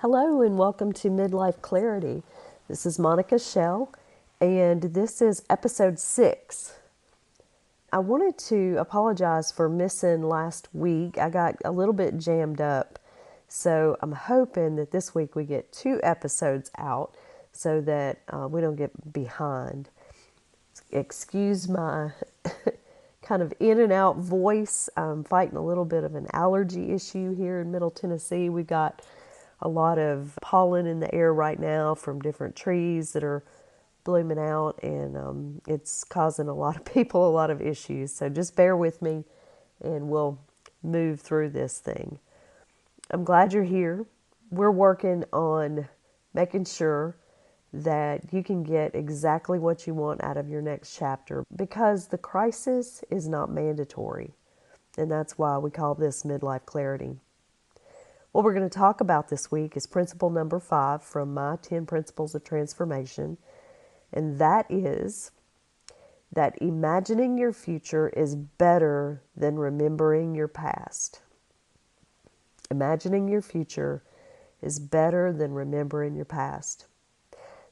Hello and welcome to Midlife Clarity. This is Monica Shell and this is episode 6. I wanted to apologize for missing last week. I got a little bit jammed up, so I'm hoping that this week we get 2 episodes out so that we don't get behind. Excuse my kind of in and out voice. I'm fighting a little bit of an allergy issue here in Middle Tennessee. We've got a lot of pollen in the air right now from different trees that are blooming out, and it's causing a lot of people a lot of issues. So just bear with me and we'll move through this thing. I'm glad you're here. We're working on making sure that you can get exactly what you want out of your next chapter, because the crisis is not mandatory. And that's why we call this Midlife Clarity. What we're going to talk about this week is principle number 5 from my 10 Principles of Transformation. And that is that imagining your future is better than remembering your past. Imagining your future is better than remembering your past.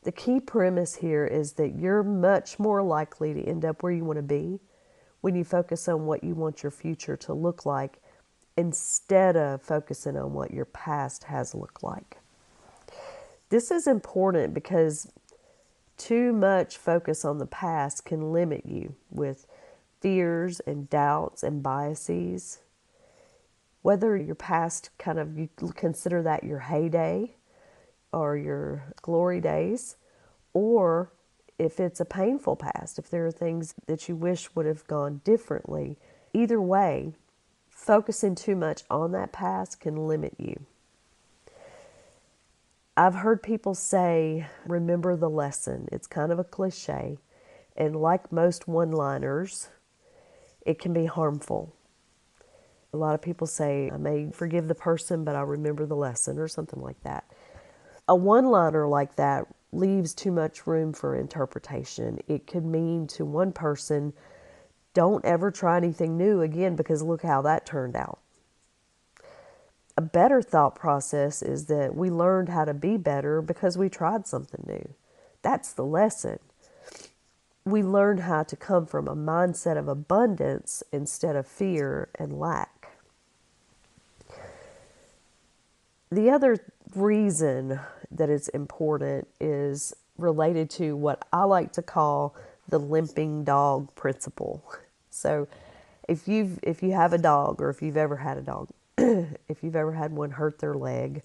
The key premise here is that you're much more likely to end up where you want to be when you focus on what you want your future to look like instead of focusing on what your past has looked like. This is important because too much focus on the past can limit you with fears and doubts and biases. Whether your past you consider that your heyday or your glory days, or if it's a painful past, if there are things that you wish would have gone differently, either way, focusing too much on that past can limit you. I've heard people say, remember the lesson. It's kind of a cliche. And like most one-liners, it can be harmful. A lot of people say, I may forgive the person, but I remember the lesson, or something like that. A one-liner like that leaves too much room for interpretation. It could mean to one person, don't ever try anything new again because look how that turned out. A better thought process is that we learned how to be better because we tried something new. That's the lesson. We learned how to come from a mindset of abundance instead of fear and lack. The other reason that it's important is related to what I like to call the limping dog principle. So if you have a dog, or if you've ever had a dog, if you've ever had one hurt their leg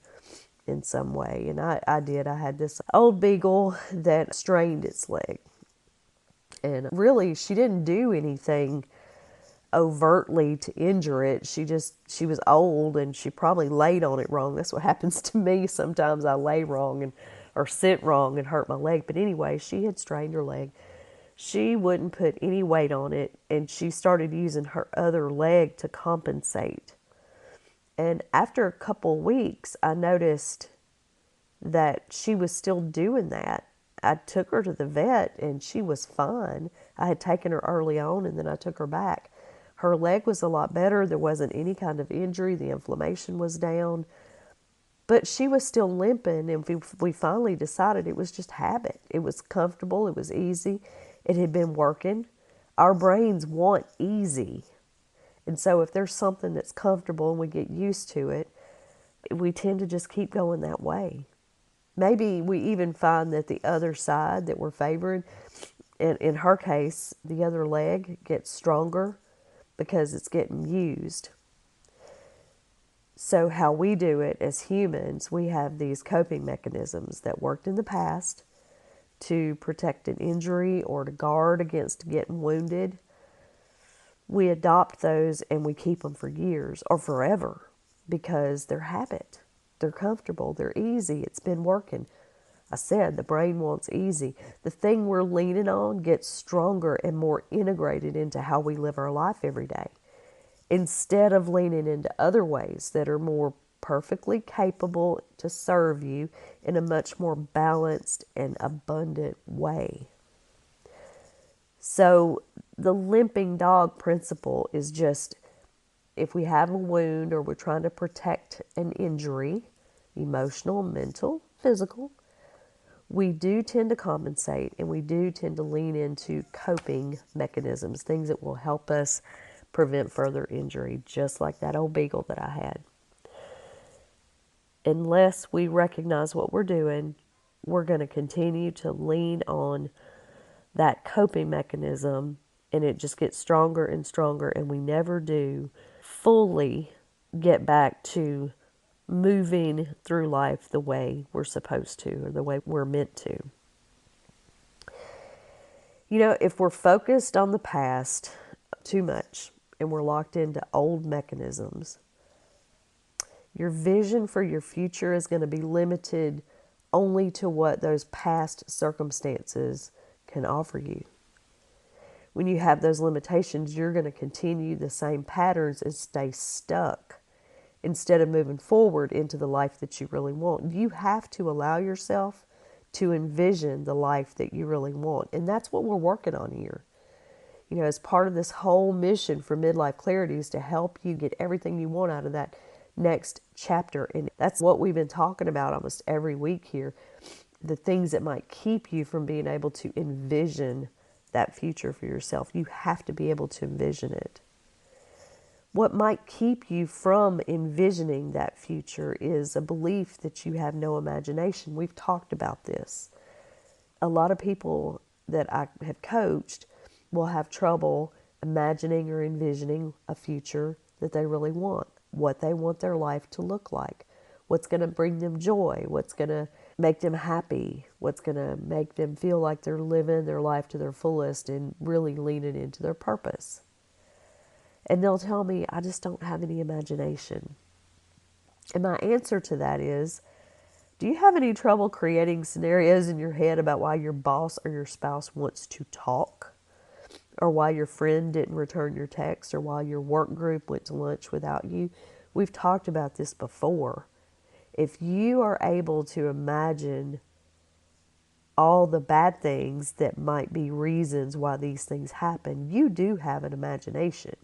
in some way, and I did. I had this old beagle that strained its leg. And really, she didn't do anything overtly to injure it. She was old and she probably laid on it wrong. That's what happens to me. Sometimes I lay wrong or sit wrong and hurt my leg. But anyway, she had strained her leg. She wouldn't put any weight on it, and she started using her other leg to compensate. And after a couple weeks, I noticed that she was still doing that. I took her to the vet and she was fine. I had taken her early on and then I took her back. Her leg was a lot better. There wasn't any kind of injury. The inflammation was down. But she was still limping, and we finally decided it was just habit. It was comfortable. It was easy. It had been working. Our brains want easy. And so if there's something that's comfortable and we get used to it, we tend to just keep going that way. Maybe we even find that the other side that we're favoring, in her case, the other leg gets stronger because it's getting used. So how we do it as humans, we have these coping mechanisms that worked in the past to protect an injury or to guard against getting wounded. We adopt those and we keep them for years or forever because they're habit. They're comfortable. They're easy. It's been working. I said the brain wants easy. The thing we're leaning on gets stronger and more integrated into how we live our life every day, instead of leaning into other ways that are more perfectly capable to serve you in a much more balanced and abundant way. So the limping dog principle is just, if we have a wound or we're trying to protect an injury, emotional, mental, physical, we do tend to compensate and we do tend to lean into coping mechanisms, things that will help us prevent further injury, just like that old beagle that I had. Unless we recognize what we're doing, we're going to continue to lean on that coping mechanism, and it just gets stronger and stronger, and we never do fully get back to moving through life the way we're supposed to, or the way we're meant to. You know, if we're focused on the past too much and we're locked into old mechanisms, your vision for your future is going to be limited only to what those past circumstances can offer you. When you have those limitations, you're going to continue the same patterns and stay stuck instead of moving forward into the life that you really want. You have to allow yourself to envision the life that you really want. And that's what we're working on here. You know, as part of this whole mission for Midlife Clarity is to help you get everything you want out of that next chapter. And that's what we've been talking about almost every week here. The things that might keep you from being able to envision that future for yourself. You have to be able to envision it. What might keep you from envisioning that future is a belief that you have no imagination. We've talked about this. A lot of people that I have coached will have trouble imagining or envisioning a future that they really want, what they want their life to look like, what's going to bring them joy, what's going to make them happy, what's going to make them feel like they're living their life to their fullest and really leaning into their purpose. And they'll tell me, I just don't have any imagination. And my answer to that is, do you have any trouble creating scenarios in your head about why your boss or your spouse wants to talk? Or why your friend didn't return your text? Or why your work group went to lunch without you? We've talked about this before. If you are able to imagine all the bad things that might be reasons why these things happen, you do have an imagination.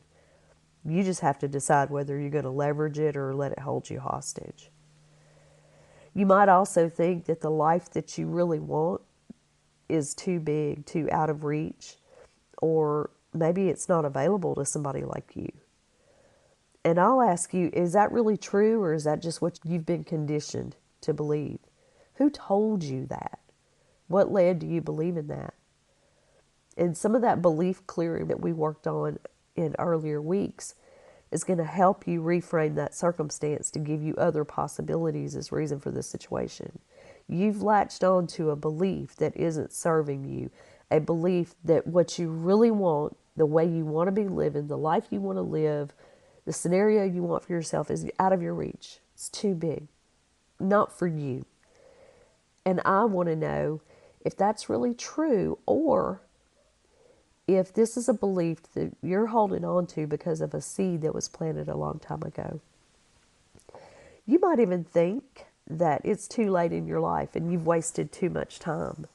You just have to decide whether you're going to leverage it or let it hold you hostage. You might also think that the life that you really want is too big, too out of reach, or maybe it's not available to somebody like you. And I'll ask you, is that really true, or is that just what you've been conditioned to believe? Who told you that? What led to you believing that? And some of that belief clearing that we worked on in earlier weeks is going to help you reframe that circumstance to give you other possibilities as reason for the situation. You've latched on to a belief that isn't serving you, a belief that what you really want, the way you want to be living, the life you want to live, the scenario you want for yourself is out of your reach. It's too big. Not for you. And I want to know if that's really true, or if this is a belief that you're holding on to because of a seed that was planted a long time ago. You might even think that it's too late in your life and you've wasted too much time.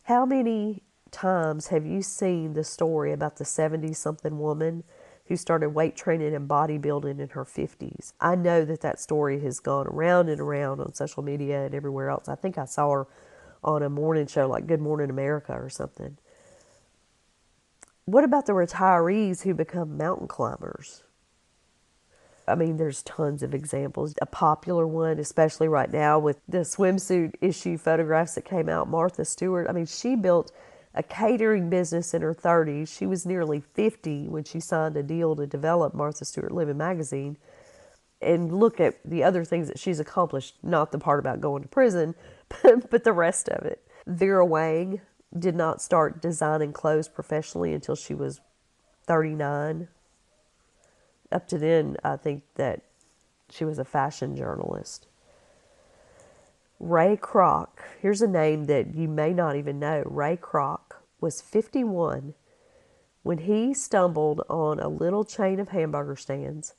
How many times have you seen the story about the 70-something woman who started weight training and bodybuilding in her 50s? I know that story has gone around and around on social media and everywhere else. I think I saw her on a morning show like Good Morning America or something. What about the retirees who become mountain climbers? I mean, there's tons of examples. A popular one, especially right now with the swimsuit issue photographs that came out, Martha Stewart. I mean, she built a catering business in her 30s. She was nearly 50 when she signed a deal to develop Martha Stewart Living magazine. And look at the other things that she's accomplished, not the part about going to prison, but the rest of it. Vera Wang did not start designing clothes professionally until she was 39. Up to then, I think that she was a fashion journalist. Ray Kroc, here's a name that you may not even know. Ray Kroc was 51 when he stumbled on a little chain of hamburger stands,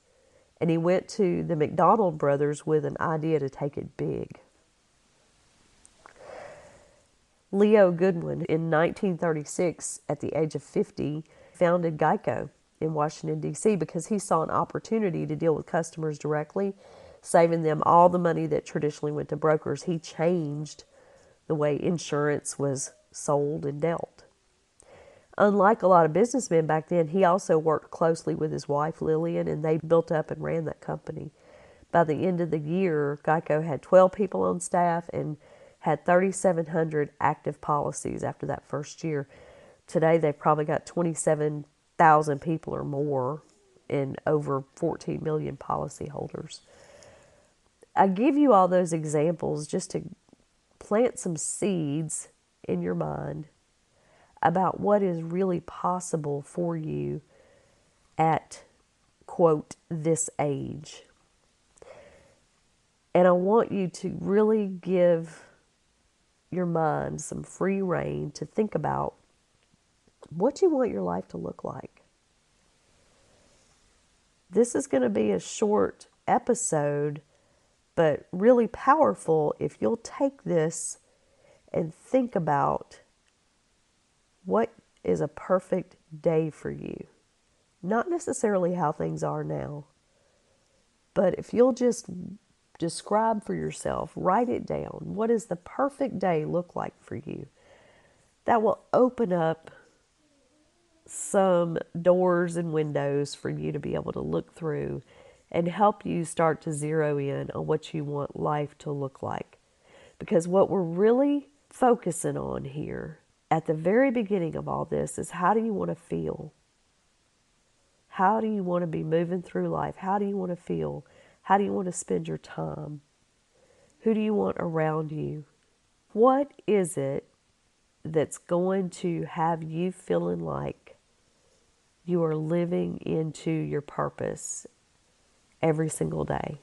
and he went to the McDonald brothers with an idea to take it big. Leo Goodwin, in 1936, at the age of 50, founded Geico in Washington, D.C. because he saw an opportunity to deal with customers directly. saving them all the money that traditionally went to brokers. He changed the way insurance was sold and dealt. Unlike a lot of businessmen back then, he also worked closely with his wife, Lillian, and they built up and ran that company. By the end of the year, Geico had 12 people on staff and had 3,700 active policies after that first year. Today, they've probably got 27,000 people or more and over 14 million policyholders. I give you all those examples just to plant some seeds in your mind about what is really possible for you at, quote, this age. And I want you to really give your mind some free rein to think about what you want your life to look like. This is going to be a short episode, but really powerful if you'll take this and think about what is a perfect day for you. Not necessarily how things are now, but if you'll just describe for yourself, write it down. What does the perfect day look like for you? That will open up some doors and windows for you to be able to look through and help you start to zero in on what you want life to look like. Because what we're really focusing on here at the very beginning of all this is, how do you want to feel? How do you want to be moving through life? How do you want to feel? How do you want to spend your time? Who do you want around you? What is it that's going to have you feeling like you are living into your purpose every single day?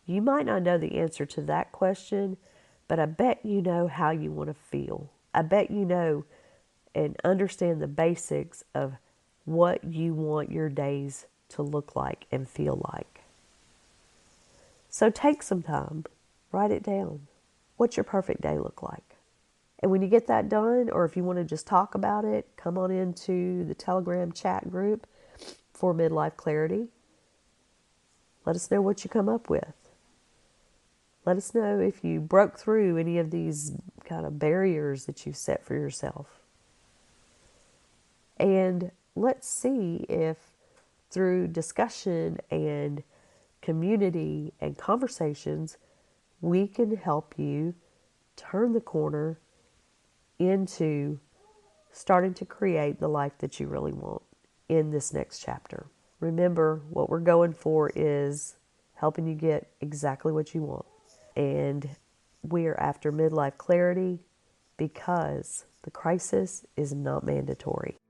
You might not know the answer to that question, but I bet you know how you want to feel. I bet you know and understand the basics of what you want your days to look like and feel like. So take some time, write it down. What's your perfect day look like? And when you get that done, or if you want to just talk about it, come on into the Telegram chat group for Midlife Clarity. Let us know what you come up with. Let us know if you broke through any of these kind of barriers that you set for yourself. And let's see if through discussion and community and conversations, we can help you turn the corner into starting to create the life that you really want in this next chapter. Remember, what we're going for is helping you get exactly what you want. And we're after midlife clarity because the crisis is not mandatory.